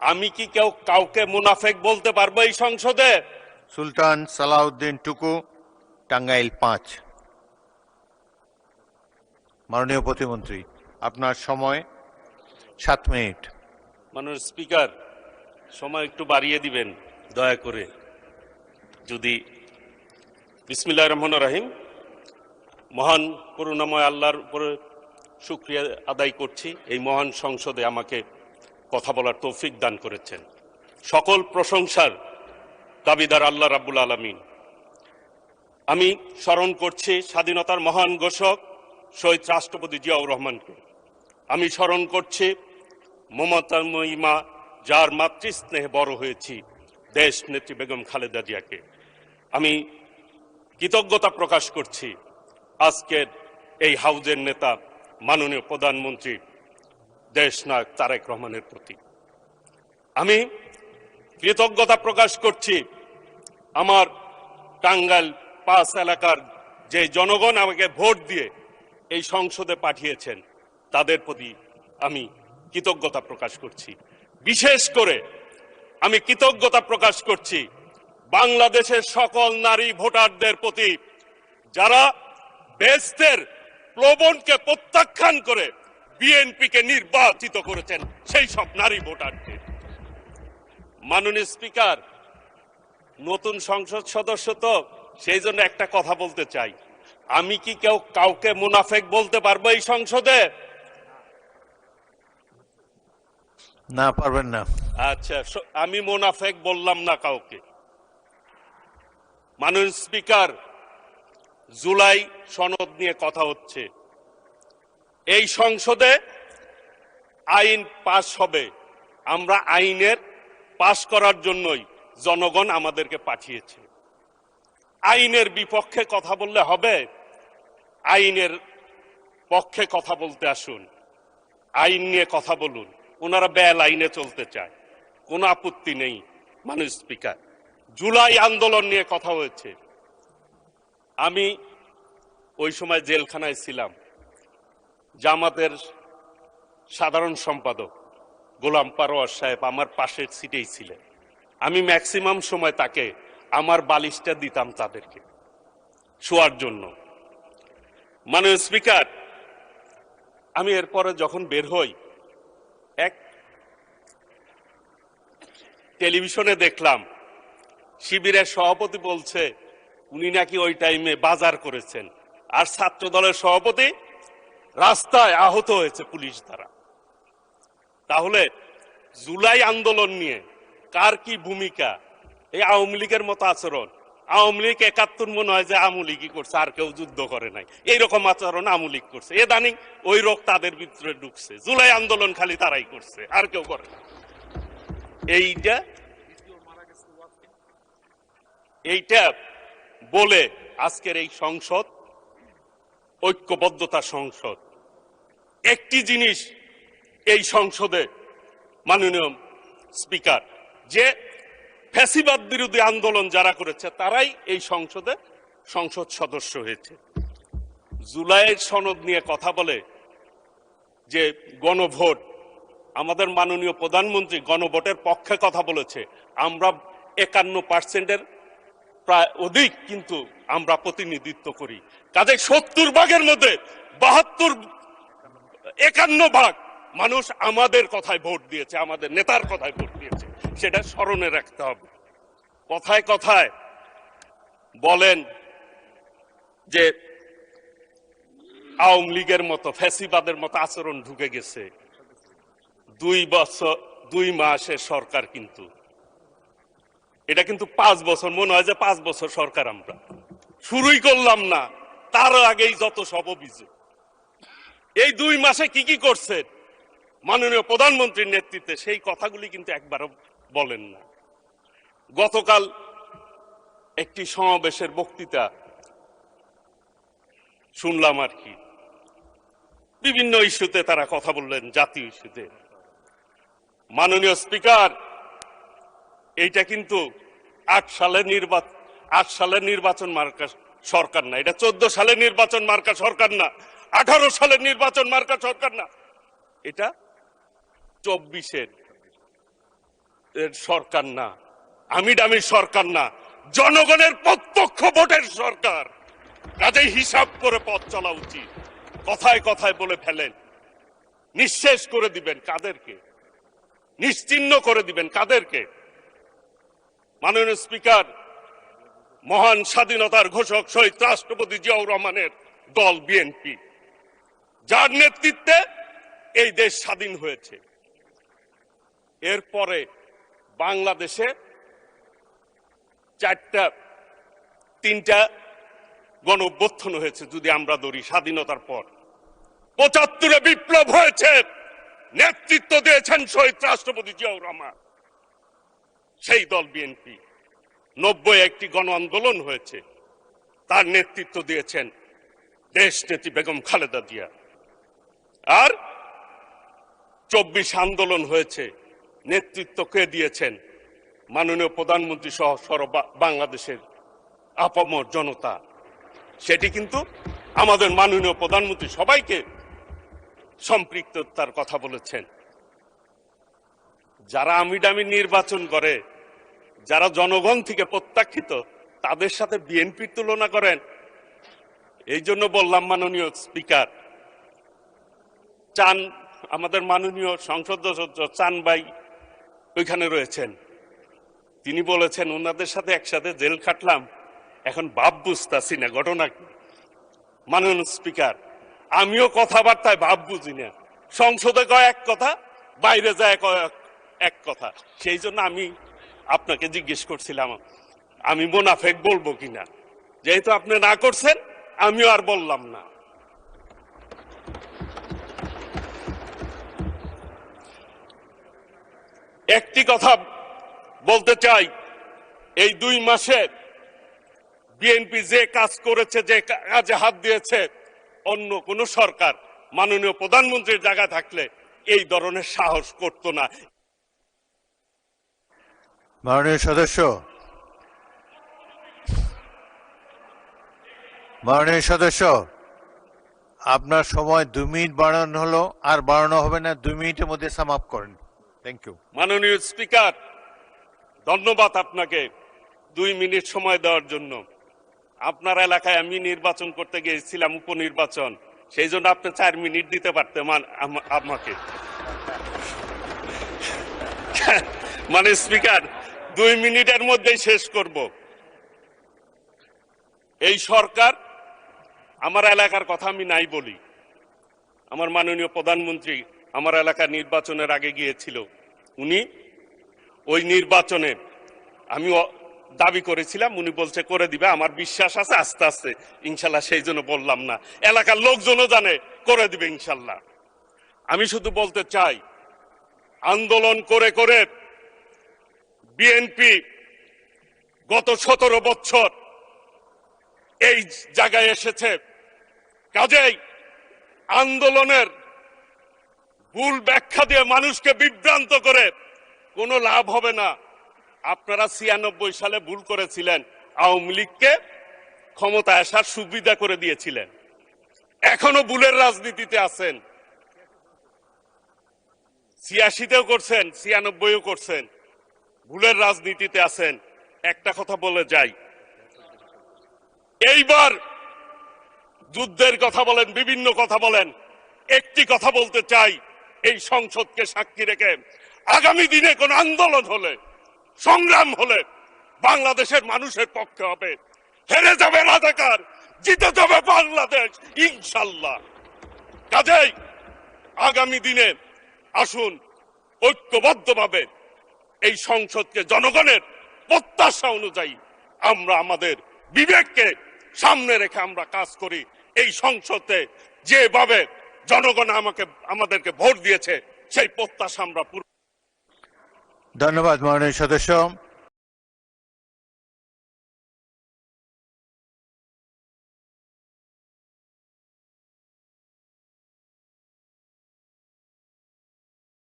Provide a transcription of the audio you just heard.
আমি কি কাউকে মুনাফেক বলতে পারবো এই সংসদে? সুলতান সালাউদ্দিন টুকু, টাঙ্গাইল 5। মাননীয় প্রতিমন্ত্রী, আপনার সময় 7 মিনিট। মাননীয় স্পিকার, সময় একটু বাড়িয়ে দিবেন দয়া করে যদি। বিসমিল্লাহির রহমানির রহিম। মহান করুণাময় আল্লাহর উপরে শুকরিয়া আদায় করছি, এই মহান সংসদে আমাকে কথা বলার তৌফিক দান করেছেন। সকল প্রশংসার দাবিদার আল্লাহ রাব্বুল আলামিন। আমি স্মরণ করছি স্বাধীনতার মহান ঘোষক শহীদ রাষ্ট্রপতি জিয়াউর রহমানকে। আমি স্মরণ করছি মমতাময়ী মা, যার মাতৃস্নেহে বড় হয়েছি, দেশ নেত্রী বেগম খালেদা জিয়াকে। আমি কৃতজ্ঞতা প্রকাশ করছি আজকের এই হাউজের নেতা মাননীয় প্রধানমন্ত্রী দেশনায়ক তারেক রহমানের প্রতি। আমি কৃতজ্ঞতা প্রকাশ করছি আমার টাঙ্গাইল 5 এলাকার যে জনগণ আমাকে ভোট দিয়ে এই সংসদে পাঠিয়েছেন, তাদের প্রতি আমি কৃতজ্ঞতা প্রকাশ করছি। বিশেষ করে আমি কৃতজ্ঞতা প্রকাশ করছি বাংলাদেশের সকল নারী ভোটারদের প্রতি, যারা বেহেশতের প্রলোভনকে প্রত্যাখ্যান করে বিএনপিকে নির্বাচিত করেছেন, সেই সব নারী ভোটারদের। মাননীয় স্পিকার, নতুন সংসদ সদস্য তো, সেই জন্য একটা কথা বলতে চাই। আমি কি কাউকে মুনাফেক বলতে পারবো এই সংসদে? না, পারবেন না। আচ্ছা, আমি মুনাফেক বললাম না কাউকে। মাননীয় স্পিকার, জুলাই সনদ নিয়ে কথা হচ্ছে, এই সংসদে আইন পাশ হবে। আমরা আইনের পাশ করার জন্যই জনগণ আমাদেরকে পাঠিয়েছে। আইনের বিপক্ষে কথা বললে হবে? আইনের পক্ষে কথা বলতে আসুন, আইন নিয়ে কথা বলুন। ওনারা বেল আইনে চলতে চায়, কোনো আপত্তি নেই। মাননীয় স্পিকার, জুলাই আন্দোলন নিয়ে কথা হয়েছে। আমি ওই সময় জেলখানায় ছিলাম। জামাতের সাধারণ সম্পাদক গোলাম পারওয়ার সাহেব আমার পাশের সিটেই ছিলেন। আমি ম্যাক্সিমাম সময় তাকে আমার বালিশটা দিতাম তাদেরকে শোয়ার জন্য। মাননীয় স্পিকার, আমি এরপরে যখন বের হই, এক টেলিভিশনে দেখলাম শিবিরের সভাপতি বলছে উনি নাকি ওই টাইমে বাজার করেছেন, আর ছাত্র দলের সভাপতি রাস্তায় আহত হয়েছে পুলিশ দ্বারা। তাহলে জুলাই আন্দোলন নিয়ে কার কি ভূমিকা? এই আওয়ামী লীগের মতো আচরণ। আওয়ামী লীগ 71 মনে হয় যে আওয়ামী লীগই করছে, আর কেউ যুদ্ধ করে নাই, এইরকম আচরণ আওয়ামী লীগ করছে। এদানিং ওই রোগ তাদের ভিতরে ঢুকছে। জুলাই আন্দোলন খালি তারাই করছে, আর কেউ করে না। এইটা বলে আজকের এই সংসদ ঐক্যবদ্ধতা সংসদ। একটি জিনিস এই সংসদে মাননীয় স্পিকার, যে ফ্যাসিবাদ বিরোধী আন্দোলন যারা করেছে তারাই এই সংসদে সংসদ সদস্য হয়েছে। জুলাইয়ের সনদ নিয়ে কথা বলে যে গণভোট, আমাদের মাননীয় প্রধানমন্ত্রী গণভোটের পক্ষে কথা বলেছে। আমরা 51%-এর প্রায় অধিক কিন্তু আমরা প্রতিনিধিত্ব করি। কাজে 70 ভাগের মধ্যে 51 ভাগ মানুষ আমাদের কথায় ভোট দিয়েছে, আমাদের নেতার কথায় ভোট দিয়েছে। সেটা স্মরণে রাখতে হবে। কথায় কথায় বলেন যে আওয়ামী লীগের মতো ফ্যাসিবাদের মতো আচরণ ঢুকে গেছে। 2 মাসের সরকার, কিন্তু এটা কিন্তু 5 বছর, মনে হয় যে 5 বছর সরকার আমরা শুরুই করলাম না, তার আগেই যত সব অভিযোগ। এই 2 মাসে কি কি করছেন মাননীয় প্রধানমন্ত্রীর নেতৃত্বে, সেই কথাগুলি কিন্তু একবারও বলেন না। গতকাল একটি সমাবেশের বক্তৃতা শুনলাম আর কি, বিভিন্ন ইস্যুতে তারা কথা বললেন, জাতীয় ইস্যুতে। মাননীয় স্পিকার, এইটা কিন্তু 8 সালের নির্বাচন মার্কা সরকার না, এটা 14 সালের নির্বাচন মার্কা সরকার না, 18 সালের নির্বাচন মার্কা সরকার না, এটা 24-এর এর সরকার না, আমি ডামির সরকার না, জনগণের প্রত্যক্ষ ভোটের সরকার। কাজেই হিসাব করে পথ চলা উচিত। কথায় কথায় বলে ফেলেন, নিঃশেষ করে দিবেন কাদেরকে, নিশ্চিহ্ন করে দিবেন কাদেরকে? মাননীয় স্পিকার, মহান স্বাধীনতার ঘোষক শহীদ রাষ্ট্রপতি জিয়াউর রহমানের দল বিএনপি, যার নেতৃত্বে এই দেশ স্বাধীন হয়েছে, এরপরে বাংলাদেশে তিনটা গণ অভ্যুত্থান হয়েছে। যদি আমরা ধরি স্বাধীনতার পর ৭৫-এ বিপ্লব হয়েছে, নেতৃত্ব দিয়েছেন শহীদ রাষ্ট্রপতি জিয়াউর রহমান, সেই দল বিএনপি। ৯০ একটি গণ আন্দোলন হয়েছে, তার নেতৃত্ব দিয়েছেন দেশ নেত্রী বেগম খালেদা জিয়া। আর ২৪ আন্দোলন হয়েছে, নেতৃত্ব কে দিয়েছেন? মাননীয় প্রধানমন্ত্রী সহ বাংলাদেশের আপামর জনতা। সেটি কিন্তু আমাদের মাননীয় প্রধানমন্ত্রী সবাইকে সম্পৃক্ততার কথা বলেছেন। যারা আমিডামি নির্বাচন করে, যারা জনগণ থেকে প্রত্যাখ্যিত, তাদের সাথে বিএনপির তুলনা করেন। এই জন্য বললাম, মাননীয় স্পিকার, চান আমাদের মাননীয় সংসদ সদস্য চান ভাই ওইখানে রয়েছেন, তিনি বলেছেন ওনাদের সাথে একসাথে জেল খাটলাম, এখন ভাব বুঝতেছি না ঘটনা কি। মাননীয় স্পিকার, আমিও কথাবার্তায় ভাব বুঝি না, সংসদে কয় এক কথা, বাইরে যায় এক কথা। সেই জন্য আমি আপনাকে জিজ্ঞেস করছিলাম আমি মোনাফেক বলবো কিনা। যেহেতু আপনি না করছেন, আমিও আর বললাম না। একটি কথা বলতে চাই, এই ২ মাসে বিএনপি যে কাজ করেছে, যে কাজে হাত দিয়েছে, অন্য কোন সরকার মাননীয় প্রধানমন্ত্রীর জায়গায় থাকলে এই ধরনের সাহস করত না। মাননীয় সদস্য, আপনার সময় ২ মিনিট বাড়ানো হলো, আর বাড়ানো হবে না। ২ মিনিটের মধ্যে সাম আপ করেন। Thank you. মাননীয় স্পিকার, ধন্যবাদ আপনাকে ২ মিনিট সময় দেওয়ার জন্য। আপনার এলাকায় আমি নির্বাচন করতে গিয়েছিলাম, উপনির্বাচন, সেই জন্য আপনি ৪ মিনিট দিতে পারতেন আমাকে। মানে স্পিকার, ২ মিনিটের মধ্যেই শেষ করব। এই সরকার, আমার এলাকার কথা আমি নাই বলি, আমার মাননীয় প্রধানমন্ত্রী আমার এলাকার নির্বাচনের আগে গিয়েছিল। উনি ওই নির্বাচনে আমি দাবি করেছিলাম, উনি বলছে করে দিবে, আমার বিশ্বাস আছে আস্তে আস্তে ইনশাল্লাহ, সেই জন্য বললাম না। এলাকার লোকজনও জানে করে দিবে ইনশাল্লাহ। আমি শুধু বলতে চাই, আন্দোলন করে করে বিএনপি গত ১৭ বছর এই জায়গায় এসেছে। কাজেই আন্দোলনের ভুল ব্যাখ্যা দিয়ে মানুষকে বিভ্রান্ত করে কোনো লাভ হবে না। আপনারা ৯৬ সালে ভুল করেছিলেন, আওয়ামী লীগকে ক্ষমতায় আসার সুবিধা করে দিয়েছিলেন। এখনো ভুলের রাজনীতিতে আছেন। ৮৬-তেও করছেন, ৯৬-ও করছেন, ভুলের রাজনীতিতে আছেন। একটা কথা বলে যাই, এইবার যুদ্ধের কথা বলেন, বিভিন্ন কথা বলেন, একটি কথা বলতে চাই, এই সংসদকে সাক্ষী রেখে আগামী দিনে কোন আন্দোলন হলে, সংগ্রাম হলে বাংলাদেশের মানুষের পক্ষে হবে। হেরে যাবে রাজাকার, জিতে যাবে বাংলাদেশ ইনশাল্লাহ। কাজেই আগামী দিনে আসুন ঐক্যবদ্ধভাবে এই সংসদকে জনগণের প্রত্যাশা অনুযায়ী আমরা আমাদের বিবেককে সামনে রেখে আমরা কাজ করি। এই সংসদে যেভাবে জনগণ আমাদেরকে ভোট দিয়েছে, সেই প্রত্যাশা আমরা। ধন্যবাদ মাননীয় সদস্য।